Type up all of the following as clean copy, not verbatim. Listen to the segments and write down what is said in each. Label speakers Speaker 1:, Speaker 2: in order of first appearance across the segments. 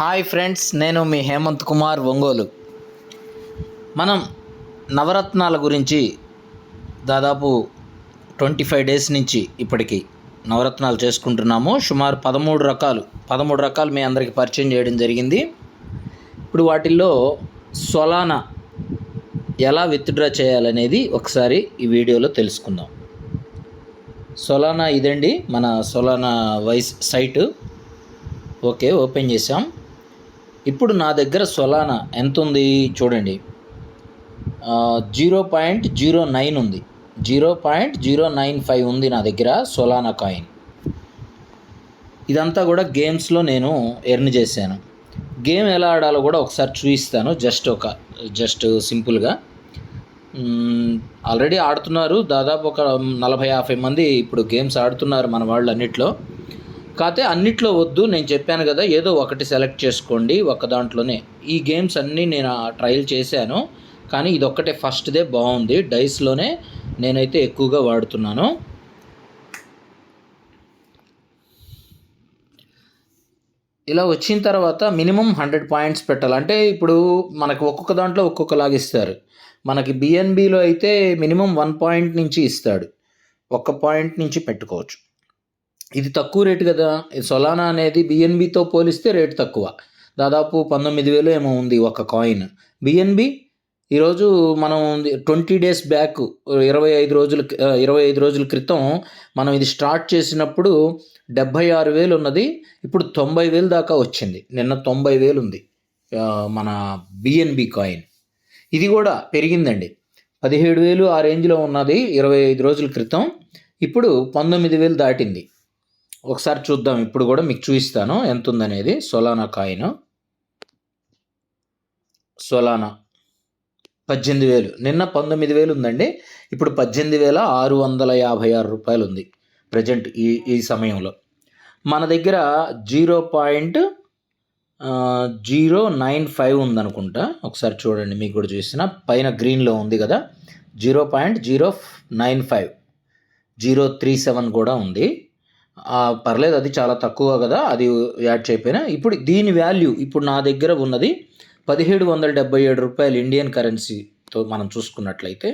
Speaker 1: Hi friends, నేను మీ హేమంత్ కుమార్ ఒంగోలు. మనం నవరత్నాల గురించి దాదాపు 25 డేస్ నుంచి ఇప్పటికి నవరత్నాలు చేసుకుంటున్నాము. సుమారు 13 రకాలు మీ అందరికీ పరిచయం చేయడం జరిగింది. ఇప్పుడు వాటిల్లో సొలానా ఎలా విత్డ్రా చేయాలనేది ఒకసారి ఈ వీడియోలో తెలుసుకుందాం. సొలానా ఇదండి, మన సొలానా వైస్ సైటు. ఓకే, ఓపెన్ చేసాం. ఇప్పుడు నా దగ్గర సొలానా ఎంత ఉంది చూడండి. 0.09 ఉంది, 0.095 ఉంది నా దగ్గర సొలానా కాయిన్. ఇదంతా కూడా గేమ్స్లో నేను ఎర్న్ చేశాను. గేమ్ ఎలా ఆడాలో కూడా ఒకసారి చూపిస్తాను. జస్ట్ సింపుల్గా ఆల్రెడీ ఆడుతున్నారు. దాదాపు ఒక 40-50 మంది ఇప్పుడు గేమ్స్ ఆడుతున్నారు మన వాళ్ళు అన్నిట్లో. కాకపోతే అన్నిట్లో వద్దు, నేను చెప్పాను కదా, ఏదో ఒకటి సెలెక్ట్ చేసుకోండి ఒక దాంట్లోనే. ఈ గేమ్స్ అన్నీ నేను ట్రయల్ చేశాను, కానీ ఇదొక్కటే ఫస్ట్దే బాగుంది. డైస్లోనే నేనైతే ఎక్కువగా వాడుతున్నాను. ఇలా వచ్చిన తర్వాత మినిమం 100 పాయింట్స్ పెట్టాలి. అంటే ఇప్పుడు మనకు ఒక్కొక్క దాంట్లో ఒక్కొక్కలాగా ఇస్తారు. మనకి బిఎన్బిలో అయితే మినిమం 1 పాయింట్ నుంచి ఇస్తాడు, 1 పాయింట్ నుంచి పెట్టుకోవచ్చు. ఇది తక్కువ రేటు కదా. సొలానా అనేది బిఎన్బితో పోలిస్తే రేటు తక్కువ, దాదాపు 19,000 ఏమో ఉంది ఒక కాయిన్. బిఎన్బి ఈరోజు మనం 20 డేస్ బ్యాక్ 25 రోజుల క్రితం మనం ఇది స్టార్ట్ చేసినప్పుడు 76,000 ఉన్నది. ఇప్పుడు 90,000 దాకా వచ్చింది. నిన్న 90,000 ఉంది మన బిఎన్బి కాయిన్. ఇది కూడా పెరిగిందండి. 17,000 ఆ రేంజ్లో ఉన్నది 25 రోజుల క్రితం, ఇప్పుడు 19,000 దాటింది. ఒకసారి చూద్దాం, ఇప్పుడు కూడా మీకు చూపిస్తాను ఎంత ఉందనేది. సొలానా కాయిన్, సొలానా 18,000, నిన్న 19,000 ఉందండి. ఇప్పుడు 18,656 రూపాయలు ఉంది ప్రజెంట్ ఈ సమయంలో. మన దగ్గర 0.095 ఉందనుకుంటా. ఒకసారి చూడండి, మీకు కూడా చూసిన పైన గ్రీన్లో ఉంది కదా, 0.095, 037 కూడా ఉంది. పర్లేదు, అది చాలా తక్కువ కదా, అది యాడ్ చేయకపోయినా. ఇప్పుడు దీని వాల్యూ ఇప్పుడు నా దగ్గర ఉన్నది 1,777 రూపాయలు ఇండియన్ కరెన్సీతో మనం చూసుకున్నట్లయితే.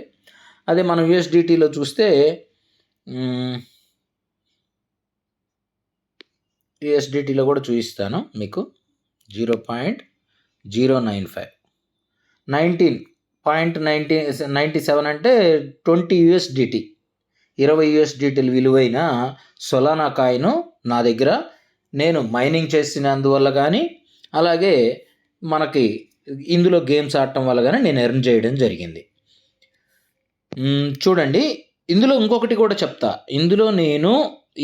Speaker 1: అదే మనం యూఎస్డిటీలో చూస్తే యూఎస్డిటీలో కూడా చూపిస్తాను మీకు. 0.095, 19.97 అంటే 20 యూఎస్డిటీ, 20 యూఎస్డిటీలు విలువైన సొలానా కాయిన్ నా దగ్గర. నేను మైనింగ్ చేసినందువల్ల కానీ, అలాగే మనకి ఇందులో గేమ్స్ ఆడటం వల్ల కానీ నేను ఎర్న్ చేయడం జరిగింది. చూడండి, ఇందులో ఇంకొకటి కూడా చెప్తా. ఇందులో నేను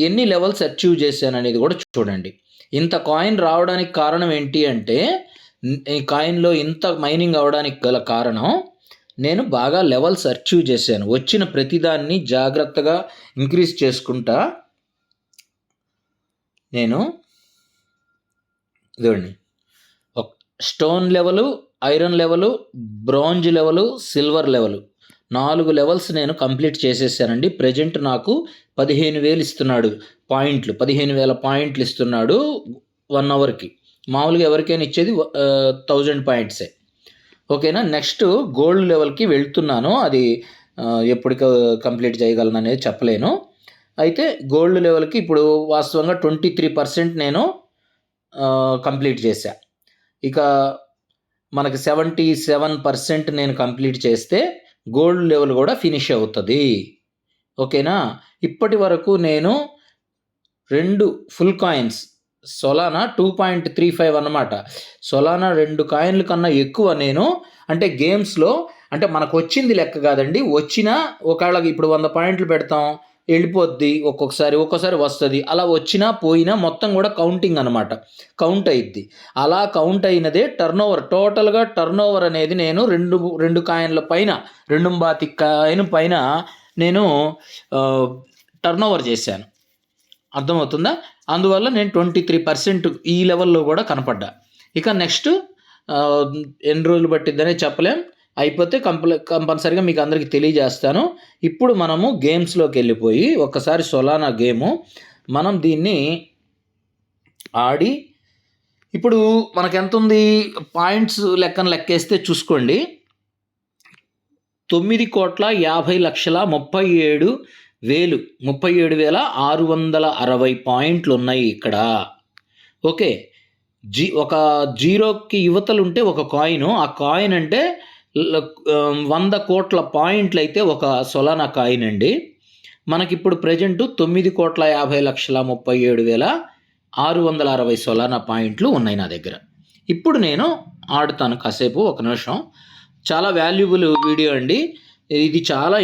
Speaker 1: ఎన్ని లెవెల్స్ అచీవ్ చేశాను అనేది కూడా చూడండి. ఇంత కాయిన్ రావడానికి కారణం ఏంటి అంటే, ఈ కాయిన్లో ఇంత మైనింగ్ అవడానికి గల కారణం, నేను బాగా లెవెల్స్ అచీవ్ చేశాను. వచ్చిన ప్రతిదాన్ని జాగ్రత్తగా ఇంక్రీజ్ చేసుకుంటా. నేను ఇదండి, stone level, iron level, bronze level, silver level, 4 levels నేను కంప్లీట్ చేసేసానండి. ప్రజెంట్ నాకు 15,000 ఇస్తున్నాడు పాయింట్లు, 15,000 పాయింట్లు ఇస్తున్నాడు 1 అవర్కి. మామూలుగా ఎవరికైనా ఇచ్చేది 1000 పాయింట్సే. ఓకేనా. నెక్స్ట్ గోల్డ్ లెవెల్కి వెళ్తున్నాను. అది ఎప్పటికి కంప్లీట్ చేయగలను అనేది చెప్పలేను. అయితే గోల్డ్ లెవెల్కి ఇప్పుడు వాస్తవంగా 23% నేను కంప్లీట్ చేశా. ఇక మనకి 77% నేను కంప్లీట్ చేస్తే గోల్డ్ లెవెల్ కూడా ఫినిష్ అవుతుంది. ఓకేనా. ఇప్పటి వరకు నేను 2 ఫుల్ కాయిన్స్, సొలానా 2.35 అన్నమాట. సొలానా 2 కాయిన్ల కన్నా ఎక్కువ నేను, అంటే గేమ్స్లో, అంటే మనకు వచ్చింది లెక్క కాదండి. వచ్చినా ఒకవేళ ఇప్పుడు 100 పాయింట్లు పెడతాం, వెళ్ళిపోద్ది, ఒక్కొక్కసారి వస్తుంది. అలా వచ్చినా పోయినా మొత్తం కూడా కౌంటింగ్ అనమాట, కౌంట్ అయ్యిద్ది. అలా కౌంట్ అయినదే టర్నోవర్. టోటల్గా టర్నోవర్ అనేది నేను రెండు కాయిన్ల పైన, 2 కాయిన్ పైన నేను టర్నోవర్ చేశాను. అర్థమవుతుందా. అందువల్ల నేను 23% ఈ లెవెల్లో కూడా కనపడ్డా. ఇక నెక్స్ట్ ఎన్ని రోజులు పట్టిద్దనే చెప్పలేం, అయిపోతే కంపల్సరీగా మీకు అందరికీ తెలియజేస్తాను. ఇప్పుడు మనము గేమ్స్లోకి వెళ్ళిపోయి ఒక్కసారి సొలానా గేము మనం దీన్ని ఆడి ఇప్పుడు మనకెంతుంది పాయింట్స్ లెక్కేస్తే చూసుకోండి. 9,50,37,000 37,660 పాయింట్లున్నాయి ఇక్కడ. ఓకే. ఒక జీరోకి యువతలుంటే ఒక కాయిను. ఆ కాయిన్ అంటే 100 కోట్ల పాయింట్లయితే ఒక సొలానా కాయిన్ అండి. మనకిప్పుడు ప్రెజెంట్ 9,50,37,660 సొలానా పాయింట్లు ఉన్నాయి నా దగ్గర. ఇప్పుడు నేను ఆడుతాను కాసేపు, ఒక నిమిషం. చాలా వాల్యుబుల్ వీడియో అండి ఇది. చాలా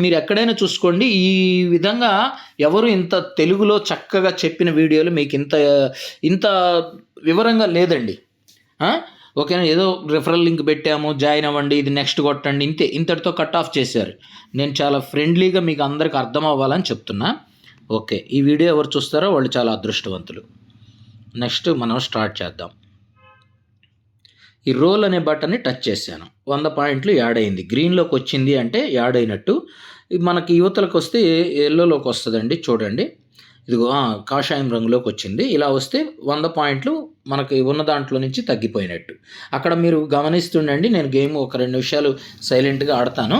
Speaker 1: మీరు ఎక్కడైనా చూసుకోండి, ఈ విధంగా ఎవరు ఇంత తెలుగులో చక్కగా చెప్పిన వీడియోలు మీకు ఇంత వివరంగా లేదండి. ఓకేనా, ఏదో రిఫరల్ లింక్ పెట్టాము, జాయిన్ అవ్వండి, ఇది నెక్స్ట్ కొట్టండి, ఇంతటితో కట్ ఆఫ్ చేశారు. నేను చాలా ఫ్రెండ్లీగా మీకు అందరికి అర్థం అవ్వాలని చెప్తున్నా. ఓకే, ఈ వీడియో ఎవరు చూస్తారో వాళ్ళు చాలా అదృష్టవంతులు. నెక్స్ట్ మనం స్టార్ట్ చేద్దాం. ఈ రోల్ అనే బటన్ని టచ్ చేశాను. 100 పాయింట్లు యాడ్ అయింది. గ్రీన్లోకి వచ్చింది అంటే యాడ్ అయినట్టు. మనకి యువతలకు వస్తే ఎల్లోలోకి వస్తుందండి, చూడండి. ఇదిగో కాషాయం రంగులోకి వచ్చింది. ఇలా వస్తే 100 పాయింట్లు మనకి ఉన్న దాంట్లో నుంచి తగ్గిపోయినట్టు. అక్కడ మీరు గమనిస్తుండండి. నేను గేమ్ ఒక 2 నిమిషాలు సైలెంట్గా ఆడతాను.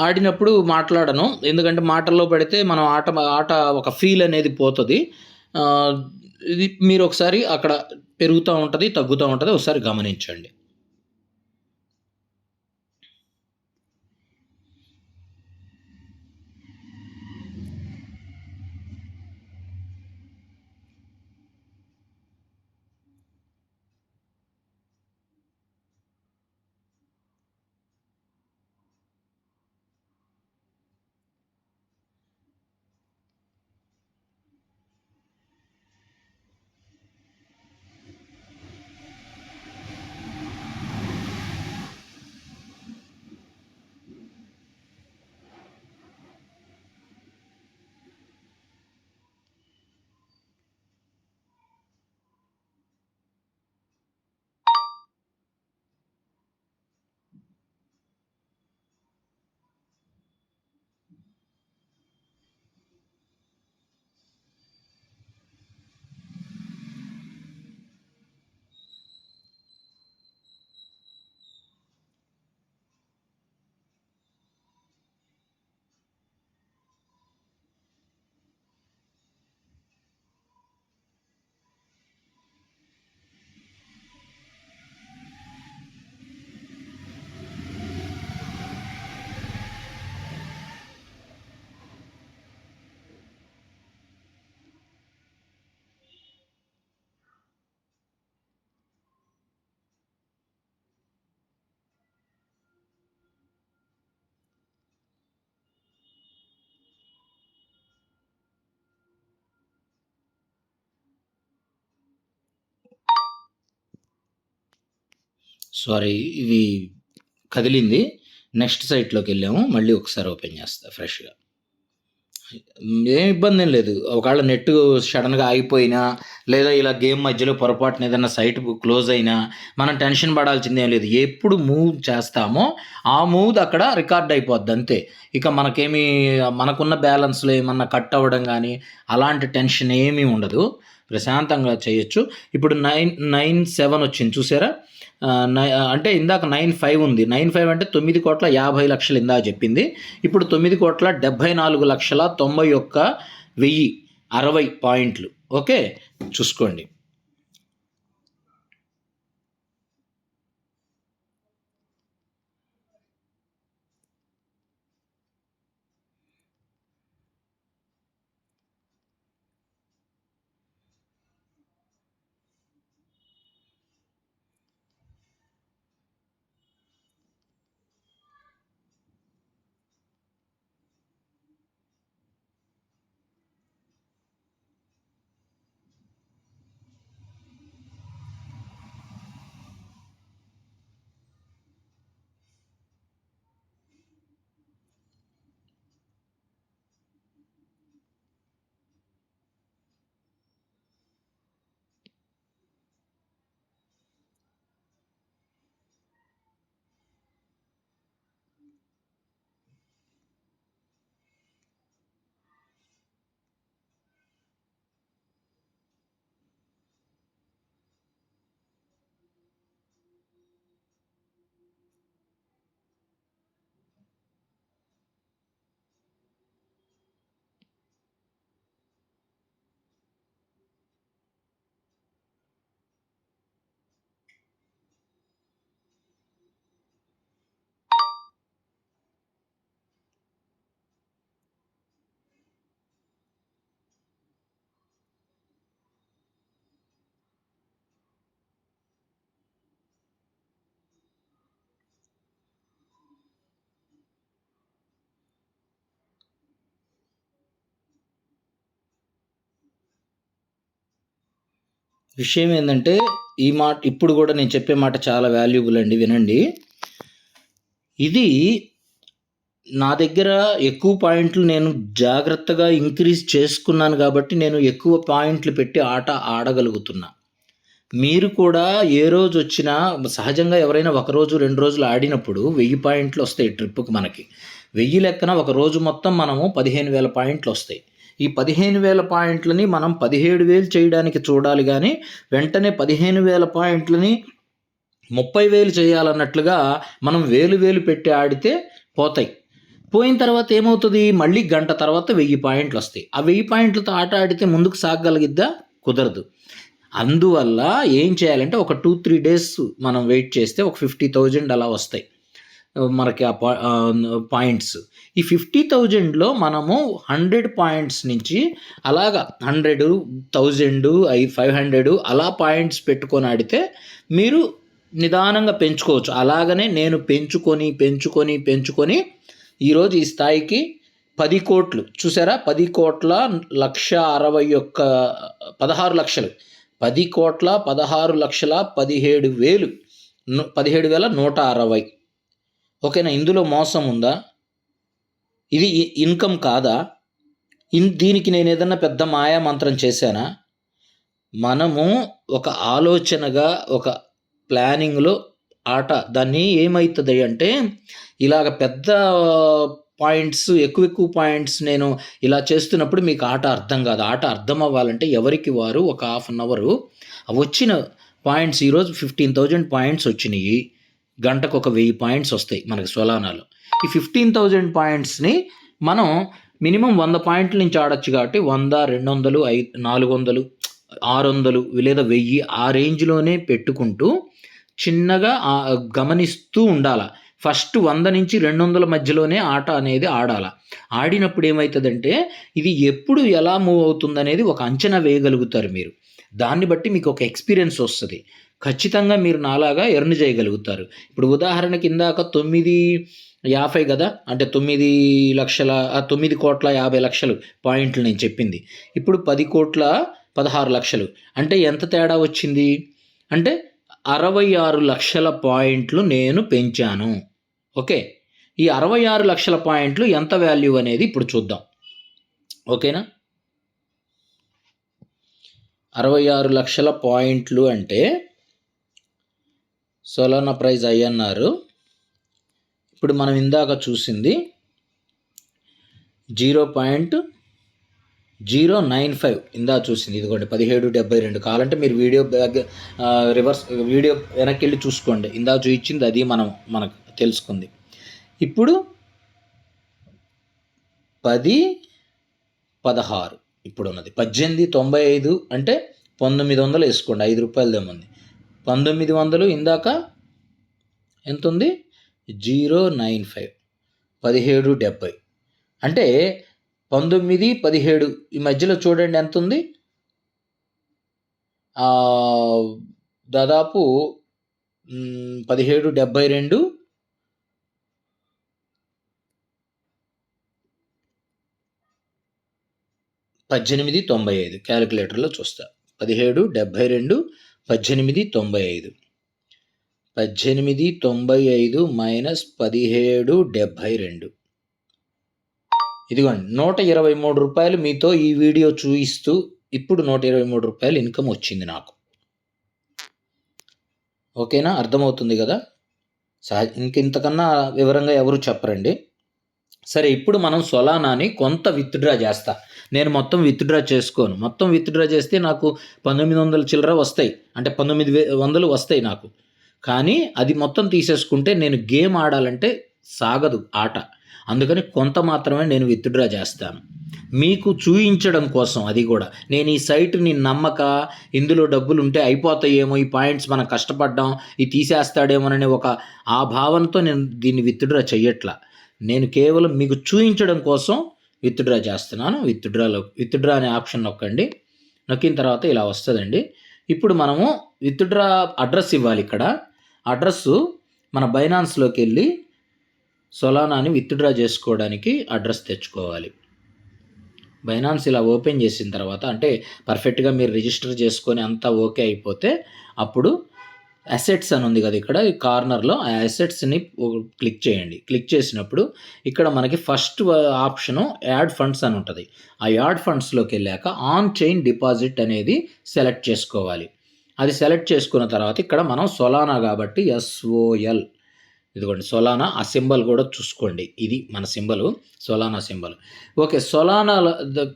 Speaker 1: ఆడినప్పుడు మాట్లాడను, ఎందుకంటే మాటల్లో పెడితే మనం ఆట ఒక ఫీల్ అనేది పోతుంది. ఇది మీరు ఒకసారి అక్కడ పెరుగుతూ ఉంటుంది, తగ్గుతూ ఉంటుంది, ఒకసారి గమనించండి. సారీ, ఇది కదిలింది. నెక్స్ట్ సైట్లోకి వెళ్ళాము. మళ్ళీ ఒకసారి ఓపెన్ చేస్తా ఫ్రెష్గా. ఏం ఇబ్బంది ఏం లేదు. ఒకవేళ నెట్ సడన్గా ఆగిపోయినా, లేదా ఇలా గేమ్ మధ్యలో పొరపాటున ఏదైనా సైట్ క్లోజ్ అయినా మనం టెన్షన్ పడాల్సింది ఏం లేదు. ఎప్పుడు మూవ్ చేస్తామో ఆ మూవ్ అక్కడ రికార్డ్ అయిపోద్ది అంతే. ఇక మనకున్న బ్యాలెన్స్లో ఏమన్నా కట్ అవ్వడం కానీ అలాంటి టెన్షన్ ఏమీ ఉండదు. ప్రశాంతంగా చేయొచ్చు. ఇప్పుడు 997 వచ్చింది చూసారా. అంటే ఇందాక 95 ఉంది. 95 అంటే 9,50,00,000 ఇందాక చెప్పింది. ఇప్పుడు 9,74,91,060 పాయింట్లు. ఓకే, చూసుకోండి. విషయం ఏంటంటే ఈ మాట ఇప్పుడు కూడా నేను చెప్పే మాట చాలా వాల్యుబుల్ అండి, వినండి. ఇది నా దగ్గర ఎక్కువ పాయింట్లు నేను జాగ్రత్తగా ఇంక్రీజ్ చేసుకున్నాను కాబట్టి నేను ఎక్కువ పాయింట్లు పెట్టి ఆట ఆడగలుగుతున్నా. మీరు కూడా ఏ రోజు వచ్చినా సహజంగా ఎవరైనా ఒకరోజు 2 రోజులు ఆడినప్పుడు 1000 పాయింట్లు వస్తాయి ట్రిప్పుకి మనకి. 1000 లెక్కన ఒక రోజు మొత్తం మనము 15,000 పాయింట్లు వస్తాయి. ఈ 15,000 పాయింట్లని మనం 17,000 చేయడానికి చూడాలి గానీ, వెంటనే 15,000 పాయింట్లని 30,000 చేయాలన్నట్లుగా మనం వేలు పెట్టి ఆడితే పోతాయి. పోయిన తర్వాత ఏమవుతుంది, మళ్ళీ గంట తర్వాత 1000 పాయింట్లు వస్తాయి. ఆ 1000 పాయింట్లతో ఆట ఆడితే ముందుకు సాగగలిగిద్దా? కుదరదు. అందువల్ల ఏం చేయాలంటే ఒక 2-3 డేస్ మనం వెయిట్ చేస్తే ఒక 50,000 అలా వస్తాయి మనకి ఆ పాయింట్స్. ఈ 50,000లో మనము 100 పాయింట్స్ నుంచి అలాగా 100, 1000, 500 అలా పాయింట్స్ పెట్టుకొని ఆడితే మీరు నిదానంగా పెంచుకోవచ్చు. అలాగనే నేను పెంచుకొని ఈరోజు ఈ స్థాయికి 10 కోట్లు చూసారా, 16 లక్షలు 17,16,17,160. ఓకేనా? ఇందులో మోసం ఉందా? ఇది ఇన్కమ్ కాదా? దీనికి నేను ఏదన్నా పెద్ద మాయా మంత్రం చేశానా? మనము ఒక ఆలోచనగా ఒక ప్లానింగ్లో ఆట దాన్ని ఏమవుతుంది అంటే, ఇలాగ పెద్ద పాయింట్స్ ఎక్కువ పాయింట్స్ నేను ఇలా చేస్తున్నప్పుడు మీకు ఆట అర్థం కాదు. ఆట అర్థం అవ్వాలంటే ఎవరికి వారు ఒక హాఫ్ అన్ అవరు వచ్చిన పాయింట్స్, ఈరోజు 15,000 పాయింట్స్ వచ్చినాయి, గంటకు ఒక 1000 పాయింట్స్ వస్తాయి మనకి సొలానాలో. ఈ 15,000 పాయింట్స్ని మనం మినిమం 100 పాయింట్ల నుంచి ఆడొచ్చు కాబట్టి 100, 200, 400, 600 లేదా 1000 ఆ రేంజ్లోనే పెట్టుకుంటూ చిన్నగా గమనిస్తూ ఉండాల. ఫస్ట్ 100 నుంచి 200 మధ్యలోనే ఆట అనేది ఆడాల. ఆడినప్పుడు ఏమవుతుందంటే ఇది ఎప్పుడు ఎలా మూవ్ అవుతుందనేది ఒక అంచనా వేయగలుగుతారు మీరు. దాన్ని బట్టి మీకు ఒక ఎక్స్పీరియన్స్ వస్తుంది. ఖచ్చితంగా మీరు నాలాగా ఎర్న్ చేయగలుగుతారు. ఇప్పుడు ఉదాహరణకి ఇందాక 950 కదా, అంటే 9,50,00,000 పాయింట్లు నేను చెప్పింది. ఇప్పుడు 10,16,00,000 అంటే ఎంత తేడా వచ్చింది అంటే 66 లక్షల పాయింట్లు నేను పెంచాను. ఓకే, ఈ 66 లక్షల పాయింట్లు ఎంత వాల్యూ అనేది ఇప్పుడు చూద్దాం. ఓకేనా? 66 లక్షల పాయింట్లు అంటే సొలానా ప్రైజ్ INR ఇప్పుడు మనం ఇందాక చూసింది 0.095 ఇందా చూసింది. ఇదిగోండి 17.72. కావాలంటే మీరు వీడియో వీడియో వెనక్కి వెళ్ళి చూసుకోండి. ఇందా చూయించింది అది మనకు తెలుసుకుంది. ఇప్పుడు 10-16 ఇప్పుడు ఉన్నది 18.95 అంటే 900 వేసుకోండి, 5 రూపాయలు ఏముంది. 1900 ఇందాక ఎంత ఉంది, 0.95, 17.70 అంటే 19-17 ఈ మధ్యలో చూడండి ఎంత ఉంది, దాదాపు 17.72 18.95 క్యాలిక్యులేటర్లో చూస్తా. 17.72 18.95 18.95 మైనస్ 17.72 ఇదిగోండి 123 రూపాయలు మీతో ఈ వీడియో చూయిస్తూ ఇప్పుడు 123 రూపాయలు ఇన్కమ్ వచ్చింది నాకు. ఓకేనా? అర్థమవుతుంది కదా? ఇంతకన్నా వివరంగా ఎవరు చెప్పరండి. సరే, ఇప్పుడు మనం సొలానాని కొంత విత్డ్రా చేస్తా. నేను మొత్తం విత్డ్రా చేసుకోను. మొత్తం విత్డ్రా చేస్తే నాకు 1900 చిల్లర వస్తాయి, అంటే 1900 వస్తాయి నాకు. కానీ అది మొత్తం తీసేసుకుంటే నేను గేమ్ ఆడాలంటే సాగదు ఆట. అందుకని కొంత మాత్రమే నేను విత్డ్రా చేస్తాను మీకు చూయించడం కోసం. అది కూడా నేను ఈ సైట్ని నమ్మక ఇందులో డబ్బులు ఉంటే అయిపోతాయేమో, ఈ పాయింట్స్ మనం కష్టపడ్డాం ఇది తీసేస్తాడేమోనని ఆ భావనతో నేను దీన్ని విత్డ్రా చెయ్యట్లా. నేను కేవలం మీకు చూయించడం కోసం విత్డ్రా చేస్తున్నాను. విత్డ్రా అనే ఆప్షన్ నొక్కండి. నొక్కిన తర్వాత ఇలా వస్తుందండి. ఇప్పుడు మనము విత్డ్రా అడ్రస్ ఇవ్వాలి. ఇక్కడ అడ్రస్సు మన బైనాన్స్లోకి వెళ్ళి సొలానాని విత్డ్రా చేసుకోవడానికి అడ్రస్ తెచ్చుకోవాలి. బైనాన్స్ ఇలా ఓపెన్ చేసిన తర్వాత అంటే పర్ఫెక్ట్గా మీరు రిజిస్టర్ చేసుకొని అంతా ఓకే అయిపోతే అప్పుడు అసెట్స్ అని ఉంది కదా ఇక్కడ ఈ కార్నర్లో ఆ అసెట్స్ని క్లిక్ చేయండి. క్లిక్ చేసినప్పుడు ఇక్కడ మనకి ఫస్ట్ ఆప్షను యాడ్ ఫండ్స్ అని ఉంటుంది. ఆ యాడ్ ఫండ్స్లోకి వెళ్ళాక ఆన్ చైన్ డిపాజిట్ అనేది సెలెక్ట్ చేసుకోవాలి. అది సెలెక్ట్ చేసుకున్న తర్వాత ఇక్కడ మనం సొలానా కాబట్టి SOL ఇదిగోండి సొలానా, ఆ సింబల్ కూడా చూసుకోండి, ఇది మన symbol Solana symbol. Okay, Solana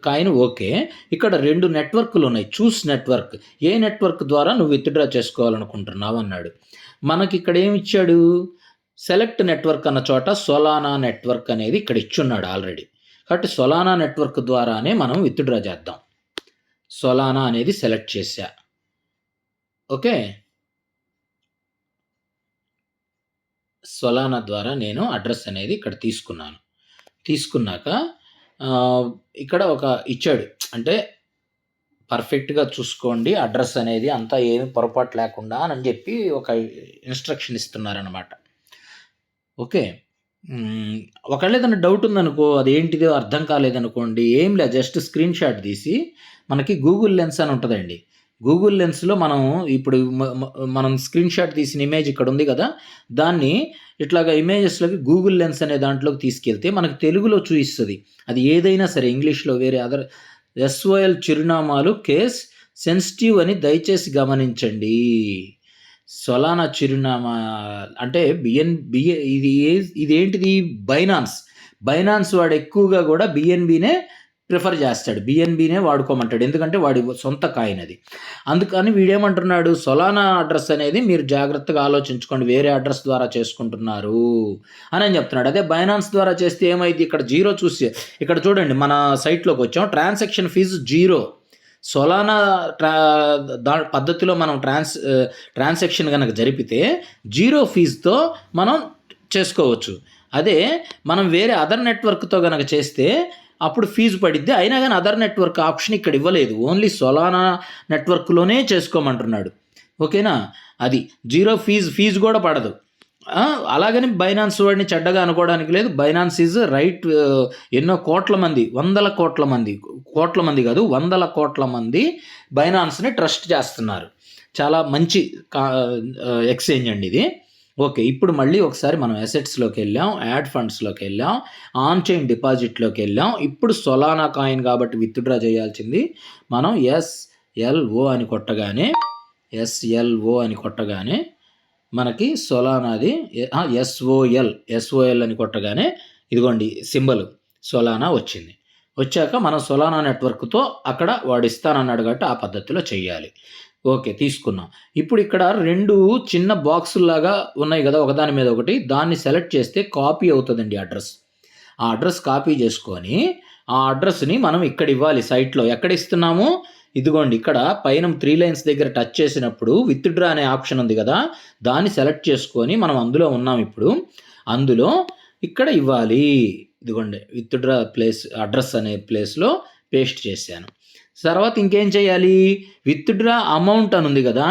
Speaker 1: coin okay. ఇక్కడ 2 నెట్వర్క్లు ఉన్నాయి, చూస్ నెట్వర్క్. ఏ నెట్వర్క్ ద్వారా నువ్వు విత్డ్రా చేసుకోవాలనుకుంటున్నావు అన్నాడు. మనకి ఇక్కడ ఏమి ఇచ్చాడు, సెలెక్ట్ నెట్వర్క్ అన్న చోట సొలానా నెట్వర్క్ అనేది ఇక్కడ ఇచ్చున్నాడు ఆల్రెడీ. కాబట్టి సొలానా నెట్వర్క్ ద్వారానే మనం విత్డ్రా చేద్దాం. సొలానా అనేది సెలెక్ట్ చేశా. ఓకే, సొలానా ద్వారా నేను అడ్రస్ అనేది ఇక్కడ తీసుకున్నాక ఇక్కడ ఒక ఇచ్చాడు, అంటే పర్ఫెక్ట్గా చూసుకోండి అడ్రస్ అనేది అంతా ఏమి పొరపాటు లేకుండా అని చెప్పి ఒక ఇన్స్ట్రక్షన్ ఇస్తున్నారనమాట. ఓకే, ఒకవేళ ఏదైనా డౌట్ ఉందనుకో, అది ఏంటిదో అర్థం కాలేదనుకోండి, ఏం లేదు, జస్ట్ స్క్రీన్ షాట్ తీసి మనకి గూగుల్ లెన్స్ అని ఉంటుందండి. గూగుల్ లెన్స్లో మనం స్క్రీన్ షాట్ తీసిన ఇమేజ్ ఇక్కడ ఉంది కదా, దాన్ని ఇట్లాగా ఇమేజెస్లోకి గూగుల్ లెన్స్ అనే దాంట్లోకి తీసుకెళ్తే మనకు తెలుగులో చూపిస్తుంది. అది ఏదైనా సరే, ఇంగ్లీష్లో వేరే అదర్ SOL చిరునామాలు కేస్ సెన్సిటివ్ అని దయచేసి గమనించండి. సొలానా చిరునామా అంటే ఇదేంటిది, బైనాన్స్ వాడు ఎక్కువగా కూడా BNBనే ప్రిఫర్ చేస్తాడు, BNBనే వాడుకోమంటాడు, ఎందుకంటే వాడి సొంత కాయిన్ అది. అందుకని వీడేమంటున్నాడు, సొలానా అడ్రస్ అనేది మీరు జాగ్రత్తగా ఆలోచించుకోండి, వేరే అడ్రస్ ద్వారా చేసుకుంటున్నారు అని చెప్తున్నాడు. అదే బైనాన్స్ ద్వారా చేస్తే ఏమైంది, ఇక్కడ 0 చూసి ఇక్కడ చూడండి, మన సైట్లోకి వచ్చాం, ట్రాన్సాక్షన్ ఫీజు 0. సొలానా పద్ధతిలో మనం ట్రాన్సాక్షన్ కనుక జరిపితే 0 ఫీజుతో మనం చేసుకోవచ్చు. అదే మనం వేరే అదర్ నెట్వర్క్తో కనుక చేస్తే అప్పుడు ఫీజు పడిద్ది. అయినా కానీ అదర్ నెట్వర్క్ ఆప్షన్ ఇక్కడ ఇవ్వలేదు, ఓన్లీ సొలానా నెట్వర్క్లోనే చేసుకోమంటున్నాడు. ఓకేనా, అది 0 ఫీజు కూడా పడదు. అలాగని బైనాన్స్ వాడిని చెడ్డగా అనుకోవడానికి లేదు. Binance is right. ఎన్నో కోట్ల మంది, వందల కోట్ల మంది కాదు, వందల కోట్ల మంది బైనాన్స్ని ట్రస్ట్ చేస్తున్నారు. చాలా మంచి ఎక్స్చేంజ్ అండి ఇది. ఓకే, ఇప్పుడు మళ్ళీ ఒకసారి మనం అసెట్స్లోకి వెళ్ళాం, యాడ్ ఫండ్స్లోకి వెళ్ళాం, ఆన్ చైన్ డిపాజిట్లోకి వెళ్ళాం. ఇప్పుడు సొలానా కాయిన్ కాబట్టి విత్డ్రా చేయాల్సింది మనం SLO అని కొట్టగానే మనకి సొలానాది SOL అని కొట్టగానే ఇదిగోండి సింబల్ సొలానా వచ్చింది. వచ్చాక మనం సొలానా నెట్వర్క్తో అక్కడ వాడు ఇస్తానన్నాడు కాబట్టి ఆ పద్ధతిలో చెయ్యాలి. ఓకే, తీసుకున్నాం. ఇప్పుడు ఇక్కడ 2 చిన్న బాక్సుల్లాగా ఉన్నాయి కదా, ఒకదాని మీద ఒకటి, దాన్ని సెలెక్ట్ చేస్తే కాపీ అవుతుందండి అడ్రస్. ఆ అడ్రస్ కాపీ చేసుకొని ఆ అడ్రస్ని మనం ఇక్కడ ఇవ్వాలి సైట్లో. ఎక్కడ ఇస్తున్నాము, ఇదిగోండి ఇక్కడ పైన 3 లైన్స్ దగ్గర టచ్ చేసినప్పుడు విత్డ్రా అనే ఆప్షన్ ఉంది కదా, దాన్ని సెలెక్ట్ చేసుకొని మనం అందులో ఉన్నాం. ఇప్పుడు అందులో ఇక్కడ ఇవ్వాలి. ఇదిగోండి విత్డ్రా అడ్రస్ అనే ప్లేస్లో పేస్ట్ చేశాను. తర్వాత ఇంకేం చేయాలి, విత్డ్రా అమౌంట్ అని ఉంది కదా,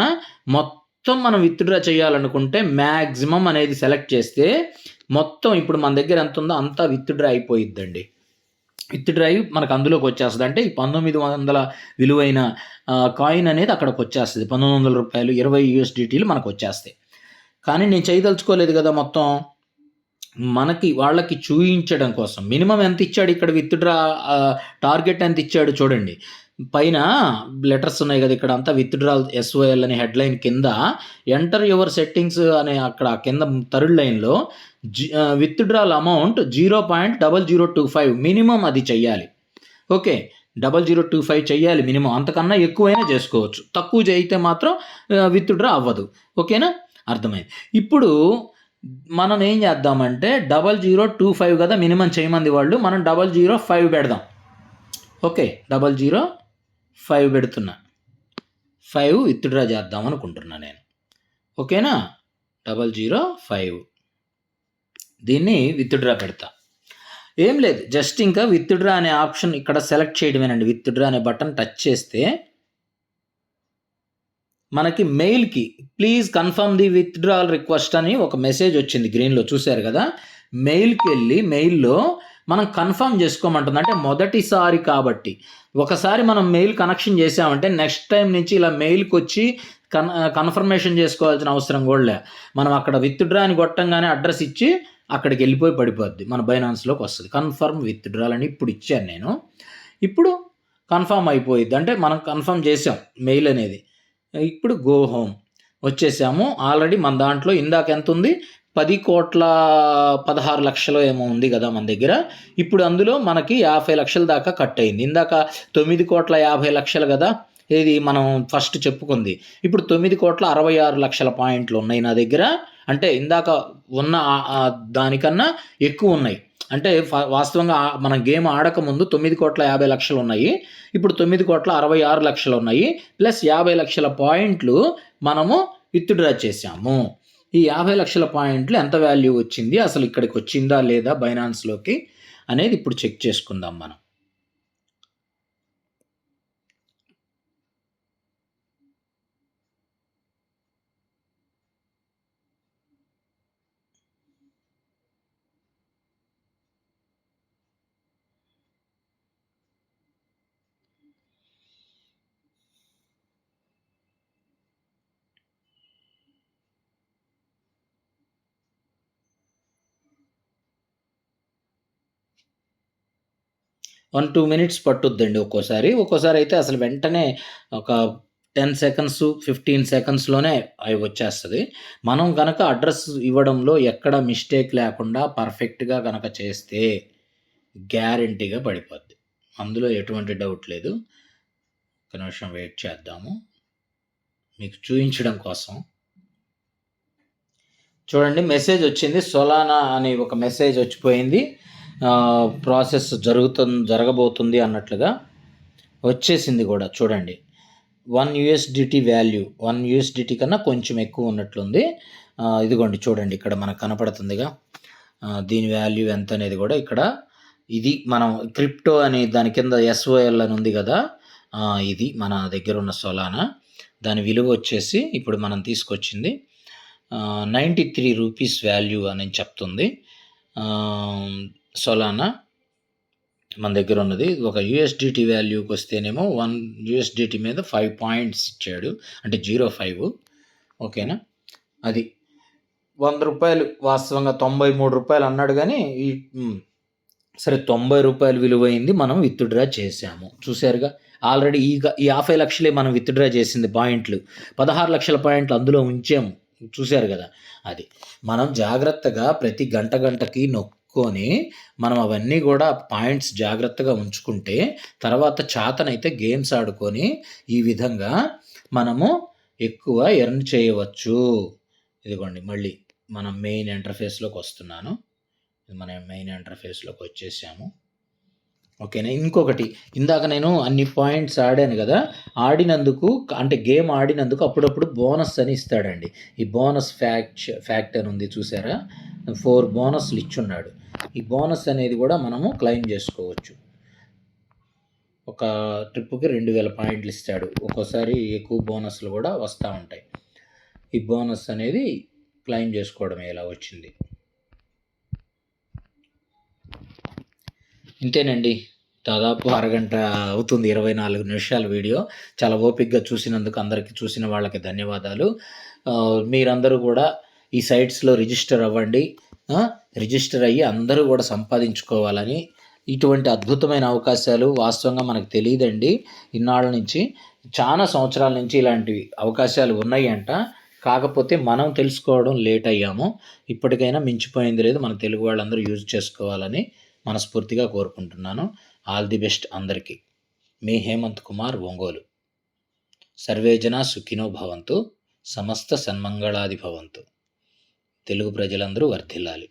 Speaker 1: మొత్తం మనం విత్డ్రా చేయాలనుకుంటే మ్యాక్సిమం అనేది సెలెక్ట్ చేస్తే మొత్తం ఇప్పుడు మన దగ్గర ఎంత ఉందో అంతా విత్డ్రా అయిపోయిద్దండి. విత్డ్రా అయ్యి మనకు అందులోకి వచ్చేస్తుంది. అంటే ఈ 1900 విలువైన కాయిన్ అనేది అక్కడికి వచ్చేస్తుంది. 1900 రూపాయలు 20 USDTలు మనకు వచ్చేస్తాయి. కానీ నేను చేయదలుచుకోలేదు కదా, మొత్తం వాళ్ళకి చూయించడం కోసం మినిమం ఎంత ఇచ్చాడు, ఇక్కడ విత్డ్రా టార్గెట్ ఎంత ఇచ్చాడు చూడండి. పైన లెటర్స్ ఉన్నాయి కదా, ఇక్కడ అంతా విత్డ్రాల్ SOL అనే హెడ్లైన్ కింద ఎంటర్ యువర్ సెట్టింగ్స్ అనే అక్కడ కింద థర్డ్ లైన్లో విత్డ్రాల్ అమౌంట్ 0.0025 మినిమం అది చెయ్యాలి. ఓకే, 0025 చెయ్యాలి మినిమం, అంతకన్నా ఎక్కువైనా చేసుకోవచ్చు, తక్కువ చేయితే మాత్రం విత్డ్రా అవ్వదు. ఓకేనా, అర్థమైంది. ఇప్పుడు మనం ఏం చేద్దామంటే 0025 కదా మినిమం చేయమంది వాళ్ళు, మనం 005 పెడదాం. ఓకే, 005 పెడుతున్నా, 5 విత్డ్రా చేద్దాం అనుకుంటున్నా నేను. ఓకేనా, 005 దీన్ని విత్డ్రా పెడతా. ఏం లేదు, జస్ట్ ఇంకా విత్డ్రా అనే ఆప్షన్ ఇక్కడ సెలెక్ట్ చేయడమేనండి. విత్డ్రా అనే బటన్ టచ్ చేస్తే మనకి మెయిల్కి please confirm the withdrawal request అని ఒక మెసేజ్ వచ్చింది గ్రీన్లో, చూశారు కదా. మెయిల్కి వెళ్ళి మెయిల్లో మనం కన్ఫర్మ్ చేసుకోమంటుంది. అంటే మొదటిసారి కాబట్టి ఒకసారి మనం మెయిల్ కనెక్షన్ చేసామంటే నెక్స్ట్ టైం నుంచి ఇలా మెయిల్కి వచ్చి కన్ఫర్మేషన్ చేసుకోవాల్సిన అవసరం కూడా లే. మనం అక్కడ విత్డ్రా అని కొట్టంగానే అడ్రస్ ఇచ్చి అక్కడికి వెళ్ళిపోయి పడిపోద్ది, మన బైనాన్స్లోకి వస్తుంది. కన్ఫర్మ్ విత్డ్రాల్ అని ఇప్పుడు ఇచ్చాను నేను. ఇప్పుడు కన్ఫర్మ్ అయిపోయిద్ది, అంటే మనం కన్ఫర్మ్ చేసాం మెయిల్ అనేది. ఇప్పుడు గో హోమ్ వచ్చేసాము. ఆల్రెడీ మన దాంట్లో ఇందాక ఎంత ఉంది, 10,16,00,000 ఏమో ఉంది కదా మన దగ్గర. ఇప్పుడు అందులో మనకి 50,00,000 దాకా కట్ అయింది. ఇందాక 9,50,00,000 కదా ఇది మనం ఫస్ట్ చెప్పుకుంది. ఇప్పుడు 9,66,00,000 పాయింట్లు ఉన్నాయి నా దగ్గర. అంటే ఇందాక ఉన్న దానికన్నా ఎక్కువ ఉన్నాయి. అంటే వాస్తవంగా మనం గేమ్ ఆడకముందు 9,50,00,000 ఉన్నాయి. ఇప్పుడు 9,66,00,000 ఉన్నాయి. ప్లస్ 50,00,000 పాయింట్లు మనము విత్డ్రా చేసాము. ఈ 50,00,000 పాయింట్లు ఎంత వాల్యూ వచ్చింది, అసలు ఇక్కడికి వచ్చిందా లేదా బైనాన్స్లోకి అనేది ఇప్పుడు చెక్ చేసుకుందాం మనం. వన్ 2 మినిట్స్ పట్టుద్దండి ఒక్కోసారి అయితే అసలు వెంటనే ఒక 10 సెకండ్స్ 15 సెకండ్స్లోనే అవి వచ్చేస్తుంది. మనం కనుక అడ్రస్ ఇవ్వడంలో ఎక్కడ మిస్టేక్ లేకుండా పర్ఫెక్ట్గా కనుక చేస్తే గ్యారంటీగా పడిపోద్ది, అందులో ఎటువంటి డౌట్ లేదు. ఒక నిమిషం వెయిట్ చేద్దాము మీకు చూపించడం కోసం. చూడండి, మెసేజ్ వచ్చింది, సొలానా అని ఒక మెసేజ్ వచ్చిపోయింది. ప్రాసెస్ జరగబోతుంది అన్నట్లుగా వచ్చేసింది కూడా. చూడండి, 1 USDT వాల్యూ 1 USDT కన్నా కొంచెం ఎక్కువ ఉన్నట్లుంది. ఇదిగోండి చూడండి, ఇక్కడ మనకు కనపడుతుందిగా దీని వాల్యూ ఎంత అనేది కూడా. ఇక్కడ ఇది మనం క్రిప్టో అని దాని కింద SOL అని ఉంది కదా, ఇది మన దగ్గర ఉన్న సొలానా. దాని విలువ వచ్చేసి ఇప్పుడు మనం తీసుకొచ్చింది 93 రూపీస్ వాల్యూ అని చెప్తుంది. సొలానా మన దగ్గర ఉన్నది. ఒక USDT వాల్యూకి వస్తేనేమో 1 USDT మీద 5 పాయింట్స్ ఇచ్చాడు, అంటే 0.5. ఓకేనా, అది 100 రూపాయలు. వాస్తవంగా 93 రూపాయలు అన్నాడు కానీ సరే 90 రూపాయలు విలువైంది మనం విత్డ్రా చేసాము. చూసారుగా, ఆల్రెడీ ఈ 50,00,000 మనం విత్డ్రా చేసింది పాయింట్లు. 16,00,000 పాయింట్లు అందులో ఉంచాము, చూశారు కదా. అది మనం జాగ్రత్తగా ప్రతి గంటకి నొక్కొని మనం అవన్నీ కూడా పాయింట్స్ జాగ్రత్తగా ఉంచుకుంటే తర్వాత చాతనైతే గేమ్స్ ఆడుకొని ఈ విధంగా మనము ఎక్కువ ఎర్న్ చేయవచ్చు. ఇదిగోండి, మళ్ళీ మనం మెయిన్ ఇంటర్ఫేస్లోకి వస్తున్నాను. మనం మెయిన్ ఇంటర్ఫేస్లోకి వచ్చేసాము. ఓకేనా. ఇంకొకటి, ఇందాక నేను అన్ని పాయింట్స్ ఆడాను కదా, ఆడినందుకు అంటే గేమ్ ఆడినందుకు అప్పుడప్పుడు బోనస్ అని ఇస్తాడండి. ఈ బోనస్ ఫ్యాక్ట్ అని ఉంది చూసారా, 4 బోనస్లు ఇచ్చున్నాడు. ఈ బోనస్ అనేది కూడా మనము క్లెయిమ్ చేసుకోవచ్చు. ఒక ట్రిప్కి 2,000 పాయింట్లు ఇస్తాడు. ఒక్కోసారి ఎక్కువ బోనస్లు కూడా వస్తూ ఉంటాయి. ఈ బోనస్ అనేది క్లెయిమ్ చేసుకోవడం ఎలా వచ్చింది. ఇంతేనండి, దాదాపు అరగంట అవుతుంది, 24 నిమిషాల వీడియో. చాలా ఓపికగా చూసినందుకు అందరికీ, చూసిన వాళ్ళకి ధన్యవాదాలు. మీరందరూ కూడా ఈ సైట్స్లో రిజిస్టర్ అవ్వండి. రిజిస్టర్ అయ్యి అందరూ కూడా సంపాదించుకోవాలని. ఇటువంటి అద్భుతమైన అవకాశాలు వాస్తవంగా మనకు తెలియదండి. ఇన్నాళ్ళ నుంచి, చాలా సంవత్సరాల నుంచి ఇలాంటివి అవకాశాలు ఉన్నాయంట. కాకపోతే మనం తెలుసుకోవడం లేట్ అయ్యాము. ఇప్పటికైనా మించిపోయింది లేదు, మన తెలుగు వాళ్ళందరూ యూజ్ చేసుకోవాలని మనస్ఫూర్తిగా కోరుకుంటున్నాను. ఆల్ ది బెస్ట్ అందరికీ. మీ హేమంత్ కుమార్, ఒంగోలు. సర్వేజన సుఖినో భవంతు, సమస్త సన్మంగళాది భవంతు. తెలుగు ప్రజలందరూ వర్ధిల్లాలి.